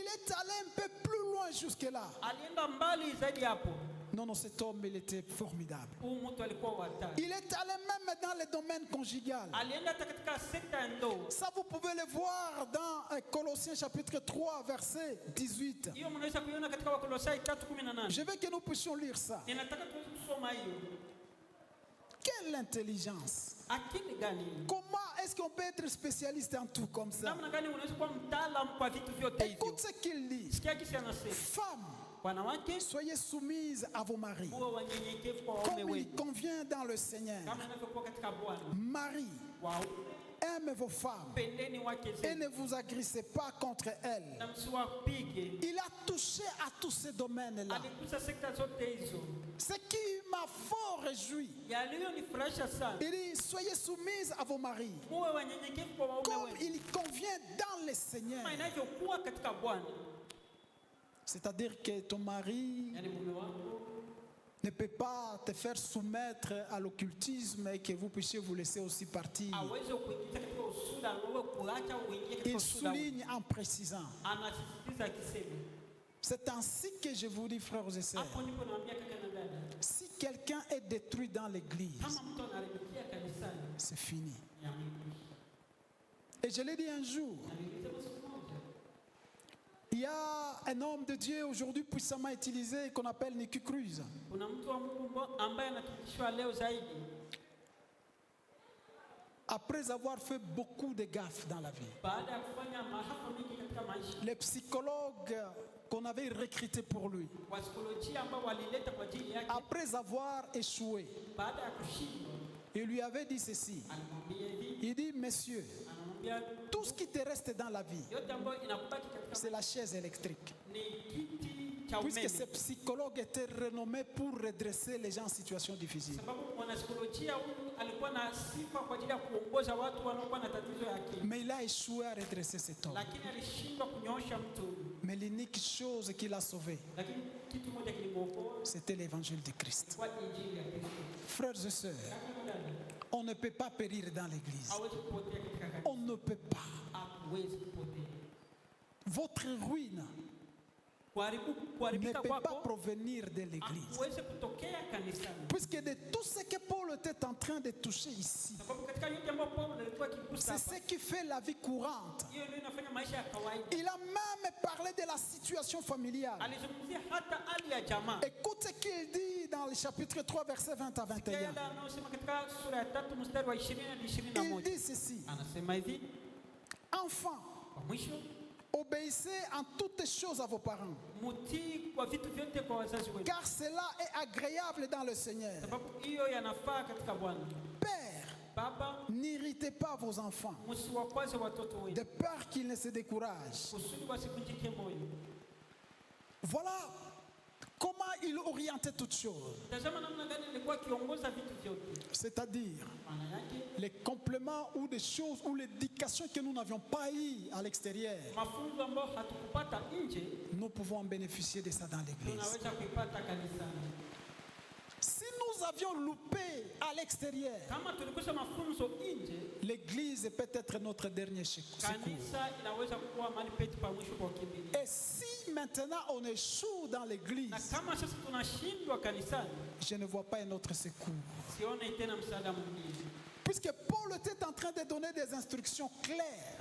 est allé un peu plus loin jusque-là. Non, cet homme, il était formidable. Il est allé même dans le domaine conjugal. Ça, vous pouvez le voir dans Colossiens chapitre 3, verset 18. Je veux que nous puissions lire ça. Quelle intelligence! Comment est-ce qu'on peut être spécialiste en tout comme ça? Écoute ce qu'il dit. Femmes, soyez soumises à vos maris, comme il convient dans le Seigneur. Marie, aimez vos femmes et ne vous agressez pas contre elles. Il a touché à tous ces domaines-là. Ce qui m'a fort réjoui, il dit, soyez soumises à vos maris, comme il convient dans le Seigneur. C'est-à-dire que ton mari ne peut pas te faire soumettre à l'occultisme et que vous puissiez vous laisser aussi partir. Il souligne en précisant. C'est ainsi que je vous dis, frères et sœurs, si quelqu'un est détruit dans l'église, c'est fini. Et je l'ai dit un jour, il y a un homme de Dieu aujourd'hui puissamment utilisé qu'on appelle Nicky Cruz. Après avoir fait beaucoup de gaffes dans la vie, les psychologues qu'on avait recrutés pour lui, après avoir échoué, il lui avait dit ceci. Il dit, messieurs, tout ce qui te reste dans la vie, c'est la chaise électrique. Puisque ces psychologues étaient renommés pour redresser les gens en situation difficile. Mais il a échoué à redresser cet homme. Mais l'unique chose qui l'a sauvé, c'était l'évangile de Christ. Frères et sœurs, on ne peut pas périr dans l'église. On ne peut pas. Votre ruine ne peut pas provenir de l'église. Puisque de tout ce que Paul était en train de toucher ici, c'est ce qui fait la vie courante. Il a même parlé de la situation familiale. Écoute ce qu'il dit dans le chapitre 3, verset 20 à 21. Il dit ceci: Enfants, obéissez en toutes choses à vos parents, car cela est agréable dans le Seigneur. Père, n'irritez pas vos enfants, de peur qu'ils ne se découragent. Voilà comment il orientait toutes choses. C'est-à-dire les compléments ou des choses ou l'éducation que nous n'avions pas eu à l'extérieur. Nous pouvons en bénéficier de ça dans l'église. Si nous avions loupé à l'extérieur, l'église peut être notre dernier secours. Et si maintenant on échoue dans l'église, je ne vois pas un autre secours. Puisque Paul était en train de donner des instructions claires.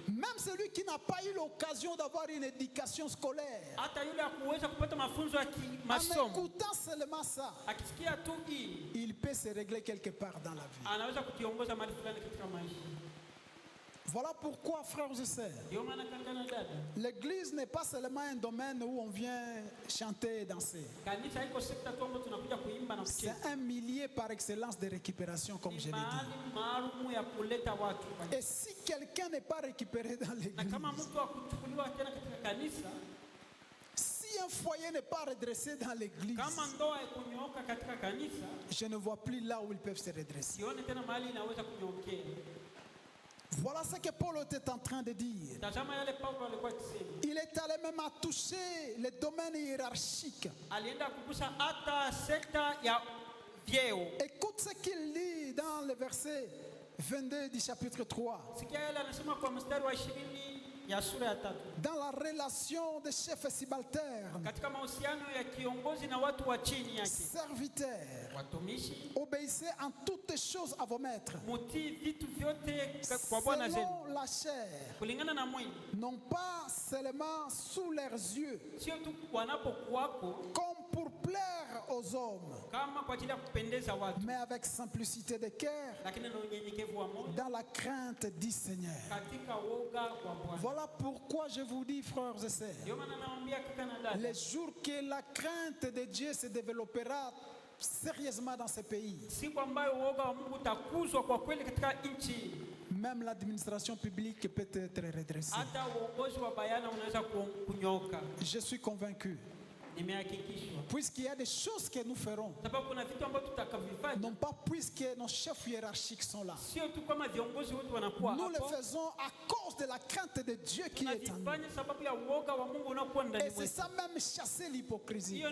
Même celui qui n'a pas eu l'occasion d'avoir une éducation scolaire, en écoutant seulement ça, il peut se régler quelque part dans la vie. Voilà pourquoi, frères et sœurs, l'église n'est pas seulement un domaine où on vient chanter et danser. C'est un milieu par excellence de récupération, comme je l'ai dit. Et si quelqu'un n'est pas récupéré dans l'église, si un foyer n'est pas redressé dans l'église, je ne vois plus là où ils peuvent se redresser. Voilà ce que Paul était en train de dire. Il est allé même à toucher les domaines hiérarchiques. Écoute ce qu'il dit dans le verset 22 du chapitre 3. Dans la relation de chef et subalterne, serviteurs, obéissez en toutes choses à vos maîtres, selon la chair, non pas seulement sous leurs yeux, comme pour plaire aux hommes, mais avec simplicité de cœur, dans la crainte du Seigneur. Voilà pourquoi je vous dis, frères et sœurs, les jours que la crainte de Dieu se développera sérieusement dans ce pays, même l'administration publique peut être redressée. Je suis convaincu. Puisqu'il y a des choses que nous ferons, non pas puisque nos chefs hiérarchiques sont là, nous le faisons à cause de la crainte de Dieu qui est en nous. Et c'est ça même chasser l'hypocrisie.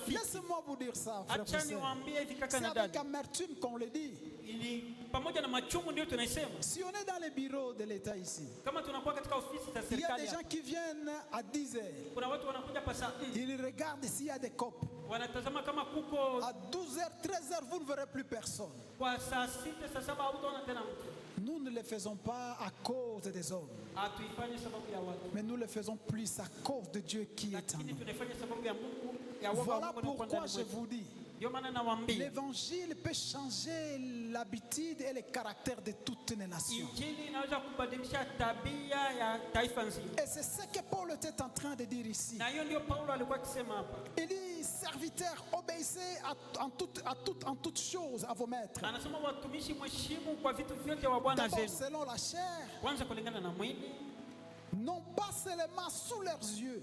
Laissez-moi vous dire ça, frère. C'est avec amertume qu'on le dit. Si on est dans les bureaux de l'État ici, il y a des gens qui viennent à 10 heures. Ils regardent s'il y a des copes. À 12h, 13h, vous ne verrez plus personne. Nous ne le faisons pas à cause des hommes, mais nous le faisons plus à cause de Dieu qui est en nous. Voilà pourquoi je vous dis, l'évangile peut changer l'habitude et le caractère de toutes les nations. Et c'est ce que Paul était en train de dire ici. Il dit, serviteurs, obéissez en toutes choses à vos maîtres. D'abord selon la chair, non pas seulement sous leurs yeux,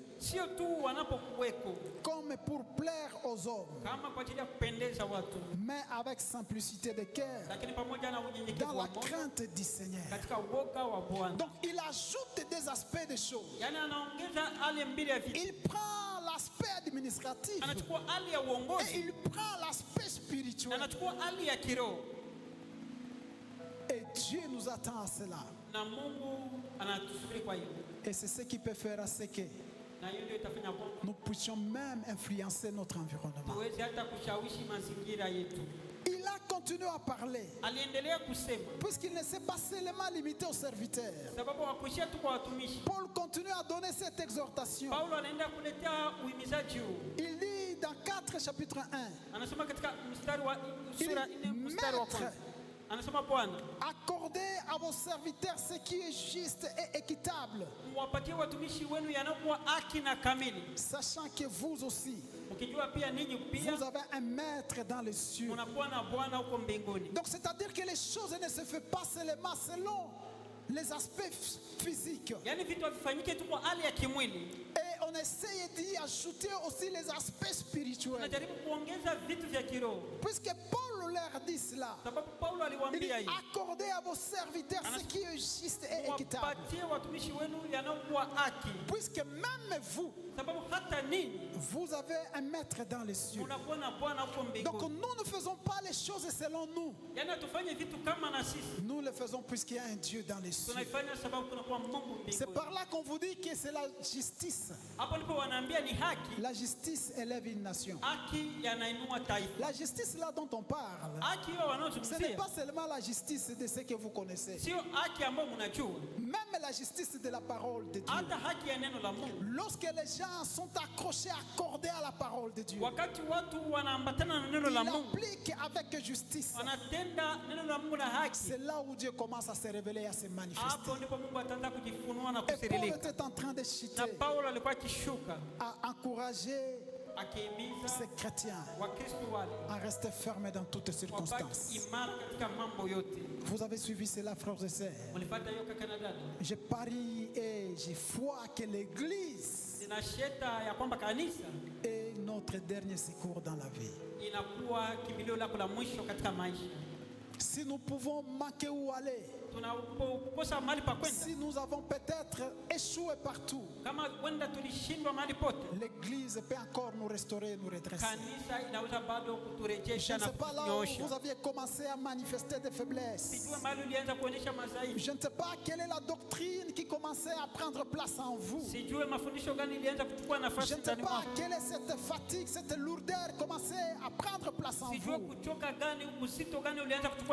comme pour plaire aux hommes, mais avec simplicité de cœur, dans la crainte du Seigneur. Donc il ajoute des aspects des choses. Il prend l'aspect administratif et il prend l'aspect spirituel. Et Dieu nous attend à cela. Et c'est ce qui peut faire à ce que nous puissions même influencer notre environnement. Il a continué à parler, puisqu'il ne s'est pas seulement limité aux serviteurs. Paul continue à donner cette exhortation. Il dit dans 4 chapitre 1, il dit, accordez à vos serviteurs ce qui est juste et équitable, sachant que vous aussi, vous avez un maître dans les cieux. Donc c'est-à-dire que les choses ne se font pas seulement selon les aspects physiques. Et on essaye d'y ajouter aussi les aspects spirituels. Puisque Paul leur dit cela, il dit, accordez à vos serviteurs ce qui est juste et équitable. Puisque même vous, vous avez un maître dans les cieux. Donc nous ne faisons pas les choses selon nous. Nous le faisons puisqu'il y a un Dieu dans les cieux. C'est par là qu'on vous dit que c'est la justice. La justice élève une nation. La justice là dont on parle, ce n'est pas seulement la justice de ce que vous connaissez. Même la justice de la parole de Dieu. Lorsque les gens sont accrochés, accordés à la parole de Dieu, ils l'appliquent avec justice. C'est là où Dieu commence à se révéler, à se manifester. Et Paul était en train de chuter, à encourager ces chrétiens à rester fermés dans toutes circonstances. Vous avez suivi cela, frères et sœurs. Je parie et j'ai foi que l'Église est notre dernier secours dans la vie. Si nous pouvons manquer où aller, si nous avons peut-être échoué partout, l'Église peut encore nous restaurer, nous redresser. Je ne sais pas là où vous aviez commencé à manifester des faiblesses. Je ne sais pas quelle est la doctrine qui commençait à prendre place en vous. Je ne sais pas quelle est cette fatigue, cette lourdeur commençait à prendre place en vous.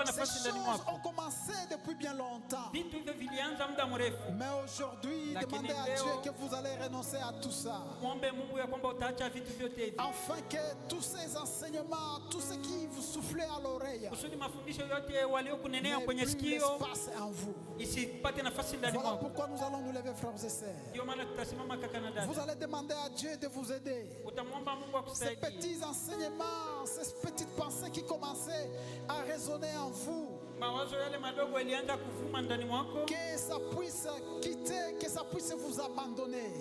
Ces choses ont commencé depuis bien longtemps. Mais aujourd'hui, demandez à Dieu que vous allez renoncer à tout ça. Afin que tous ces enseignements, tout ce qui vous soufflait à l'oreille, ne plus l'espace en vous. Voilà pourquoi nous allons nous lever, frères et sœurs. Vous allez demander à Dieu de vous aider. Ces petits enseignements, ces petites pensées qui commençaient à résonner en vous, que ça puisse quitter, que ça puisse vous abandonner.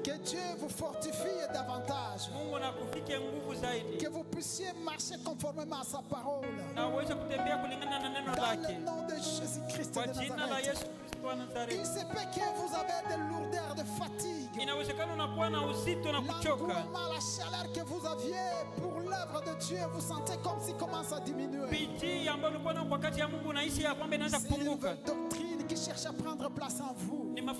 Que Dieu vous fortifie davantage. Que vous puissiez marcher conformément à sa parole. Dans le nom de Jésus-Christ de Nazareth. Il se peut que vous avez des lourdeurs de fatigue. L'engouement, la chaleur que vous aviez pour l'œuvre de Dieu, vous sentez comme s'il commence à diminuer. C'est une nouvelle doctrine qui cherche à prendre place en vous. Dites à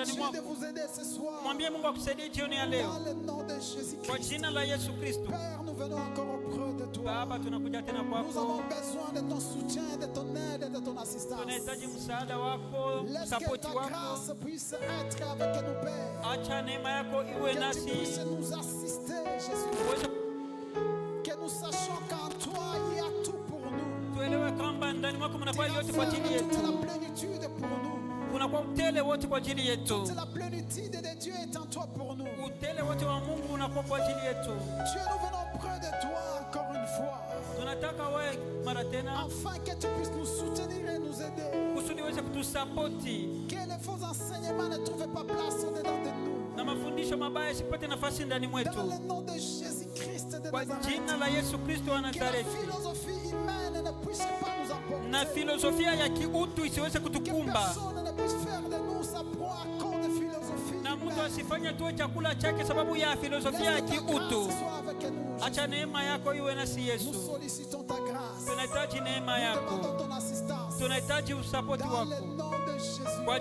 Dieu de vous aider ce soir. Dans le nom de Jésus-Christ. Père, nous venons encore auprès de toi. Nous avons besoin de ton soutien, de ton aide et de ton assistance. Laisse que ta grâce puisse être avec nous, Père. Que tu puisses nous assister, Jésus. Que nous sachions qu'en toi il y a tout pour nous. Tu as fait toute la plénitude pour nous. Toute la plénitude de Dieu est en toi pour nous. Dieu, nous venons près de toi encore une fois. afin que tu puisses nous soutenir et nous aider. Que les faux enseignements ne trouvent pas place au-dedans de nous. Dans le nom de Jésus-Christ de Nazareth. Que la philosophie humaine ne puisse pas nous emporter. Que personne ne puisse faire de nous sa proie à cause de philosophie humaine. Nous sollicitons ta grâce. Nous demandons ton assistance. Dans le nom de Jésus. Dans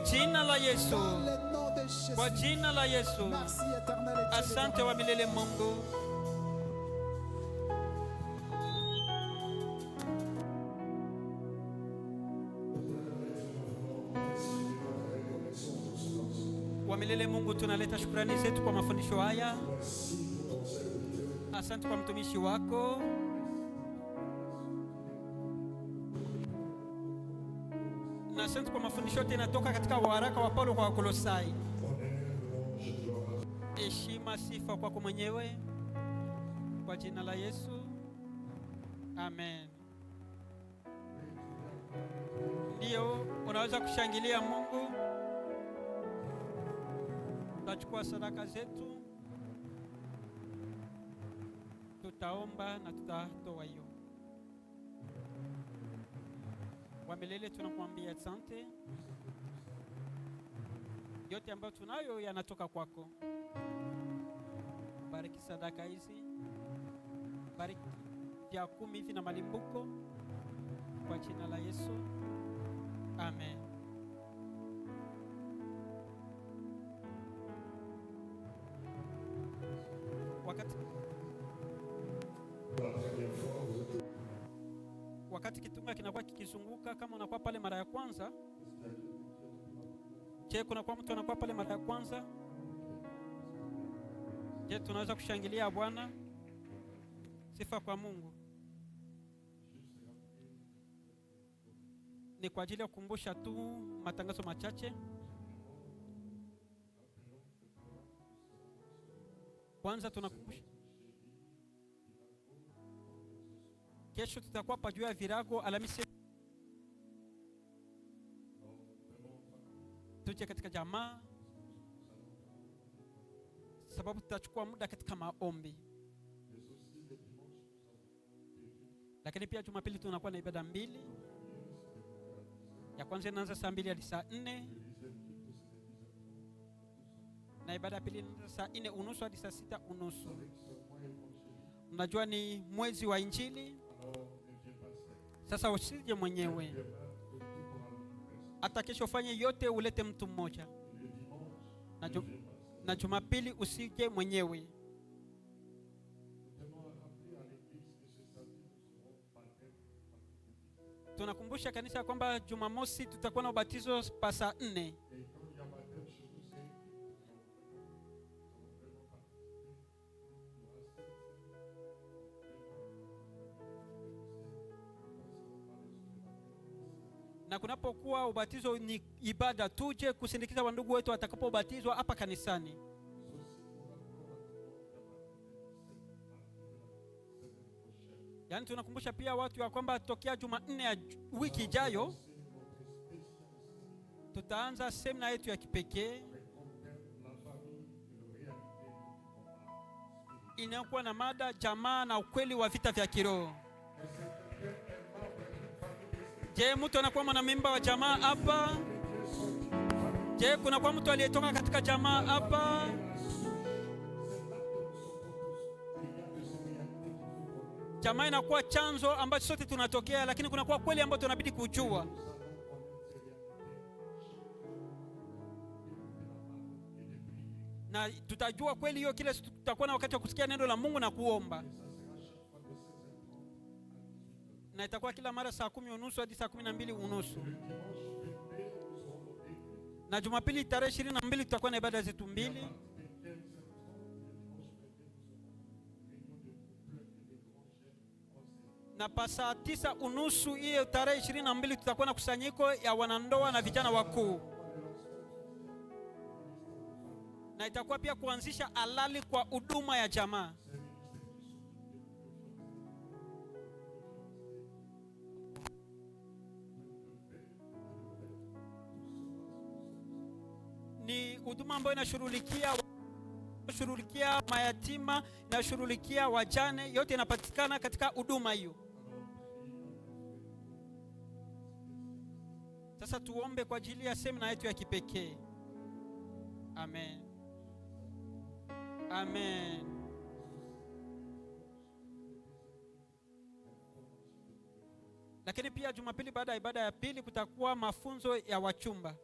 le nom de Jésus. Merci éternel et Asante wa milele Mungu. Wa milele Mungu, tunaleta shukrani zetu kwa mafundisho haya. Asante kwa mtumishi wako. Na asante kwa mafundisho yote yanatoka katika waraka wa Paulo kwa Wakolosai. Heshima, sifa kwako mwenyewe, kwa jina la Yesu, amen. Ndio unaweza kushangilia Mungu. Tutachukua sadaka zetu, tutaomba na tutatoa hiyo. Wa milele, tunakuambia asante. Yote ambayo tunayo yanatoka kwako. Bariki sadaka hizi, bariki vya 10 hivi na malimbuko, kwa jina la Yesu, amen. Wakati kitunga kinakuwa kikizunguka, kama unakuwa pale mara ya kwanza, je, kuna kwa mtu anakuwa pale mara ya kwanza? Je, tunaweza kushangilia Bwana? Sifa kwa Mungu. Ni kwa ajili ya kukumbusha tu matangazo machache. Kwanza tunakumbusha, kesho tutakuwa pa juu ya virago Alhamisi. Tuje katika jamaa, sababu tutachukua muda katika maombi. Lakini pia Jumapili tunakuwa na ibada 2. Ya kwanza inaanza saa 2 hadi saa 4. Na ibada ya pili inaanza saa 4:30 hadi saa 6:30. Unajua ni mwezi wa Injili. Sasa usije mwenyewe. Hata kesho fanye yote, ulete mtu mmoja. Na Jumapili usije mwenyewe. Tunakumbusha kanisa kwamba Jumamosi tutakuwa na ubatizo pa saa 4. Na kunapokuwa ubatizo ni ibada, tuje kusindikiza wandugu wetu watakapobatizwa hapa kanisani. Yaani tunakumbusha pia watu ya kwamba tokea Jumanne ya wiki ijayo tutaanza semina yetu ya kipekee inayokuwa na mada jamaa na ukweli wa vita vya kiroho. Je, mtu anakuwa mwanamemba wa jamaa hapa? Je, kuna kwa mtu aliyetoka katika jamaa hapa? Jamaa inakuwa chanzo ambacho sote tunatokea, lakini kuna kwa kweli ambayo tunabidi kujua. Na tutajua kweli hiyo kile tutakuwa na wakati wa kusikia neno la Mungu na kuomba. Na itakuwa kila mara saa 10:30 hadi saa 12:30. Na Jumapili tarehe 22 tutakuwa na ibada zetu 2. Na pa saa 9:30 hiyo tarehe 22 tutakuwa na kusanyiko ya wanandoa na vijana wakuu. Na itakuwa pia kuanzisha halali kwa huduma ya jamaa. huduma ambayo inashughulikia mayatima, inashughulikia wajane, yote inapatikana katika huduma hiyo. Sasa tuombe kwa ajili ya semina yetu ya kipekee. Amen. Amen. Lakini pia Jumapili baada ya ibada ya pili kutakuwa mafunzo ya wachumba.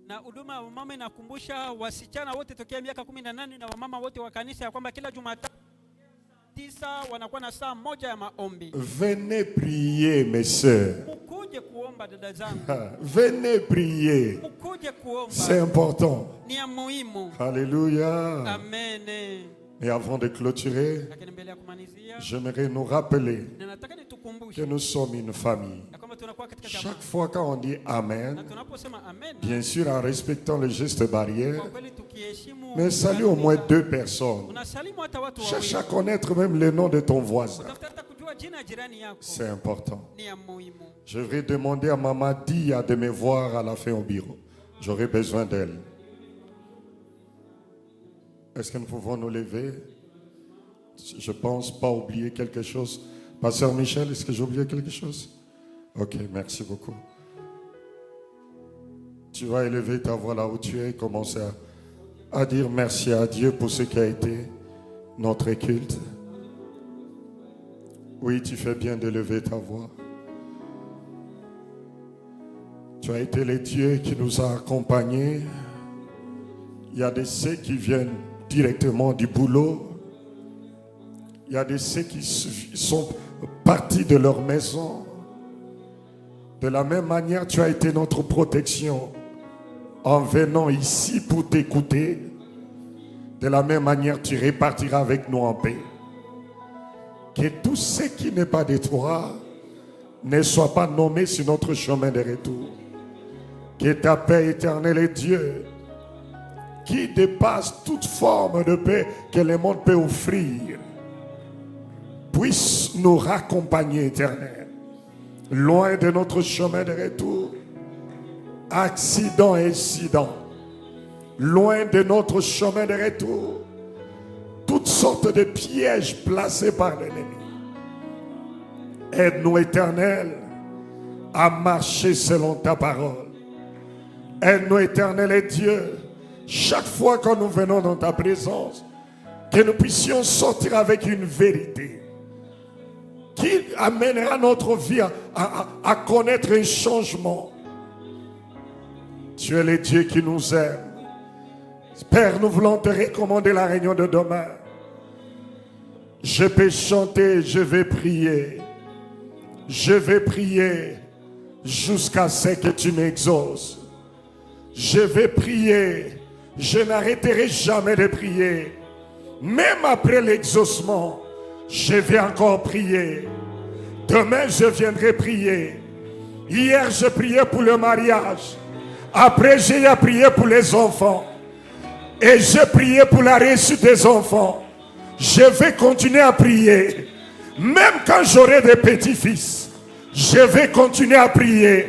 Na huduma ya mama inakumbusha wasichana wote tokea miaka 18 na wamama wote wa kanisa ya kwamba kila Jumatatu 9 wanakuwa na saa moja ya maombi. Venez prier mes sœurs. Mkuje kuomba dada zangu. Venez prier. Mkuje kuomba. C'est important. Ni ya muhimu. Alléluia. Amen. Et avant de clôturer, j'aimerais nous rappeler que nous sommes une famille. Chaque fois quand on dit Amen, bien sûr en respectant le geste barrière, mais salue au moins 2 personnes. Cherche à connaître même le nom de ton voisin. C'est important. Je vais demander à Maman Dia de me voir à la fin au bureau. J'aurai besoin d'elle. Est-ce que nous pouvons nous lever? Je ne pense pas oublier quelque chose. Pasteur Michel, est-ce que j'ai oublié quelque chose? Ok, merci beaucoup. Tu vas élever ta voix là où tu es et commencer à dire merci à Dieu pour ce qui a été notre culte. Oui, tu fais bien d'élever ta voix. Tu as été le Dieu qui nous a accompagnés. Il y a de ceux qui viennent directement du boulot. Il y a de ceux qui sont partis de leur maison. De la même manière, tu as été notre protection en venant ici pour t'écouter. De la même manière, tu repartiras avec nous en paix. Que tout ce qui n'est pas de toi ne soit pas nommé sur notre chemin de retour. Que ta paix éternelle est Dieu, qui dépasse toute forme de paix que le monde peut offrir, puisse nous raccompagner, Éternel, loin de notre chemin de retour. Accident et incident, loin de notre chemin de retour, toutes sortes de pièges placés par l'ennemi. Aide-nous, Éternel, à marcher selon ta parole. Aide-nous, Éternel et Dieu, chaque fois que nous venons dans ta présence, que nous puissions sortir avec une vérité qui amènera notre vie à connaître un changement. Tu es le Dieu qui nous aime. Père, nous voulons te recommander la réunion de demain. Je peux chanter, je vais prier. Je vais prier jusqu'à ce que tu m'exauces. Je vais prier. Je n'arrêterai jamais de prier. Même après l'exaucement, je vais encore prier. Demain, je viendrai prier. Hier, je priais pour le mariage. Après, j'ai prié pour les enfants. Et je priais pour la réussite des enfants. Je vais continuer à prier. Même quand j'aurai des petits-fils, je vais continuer à prier.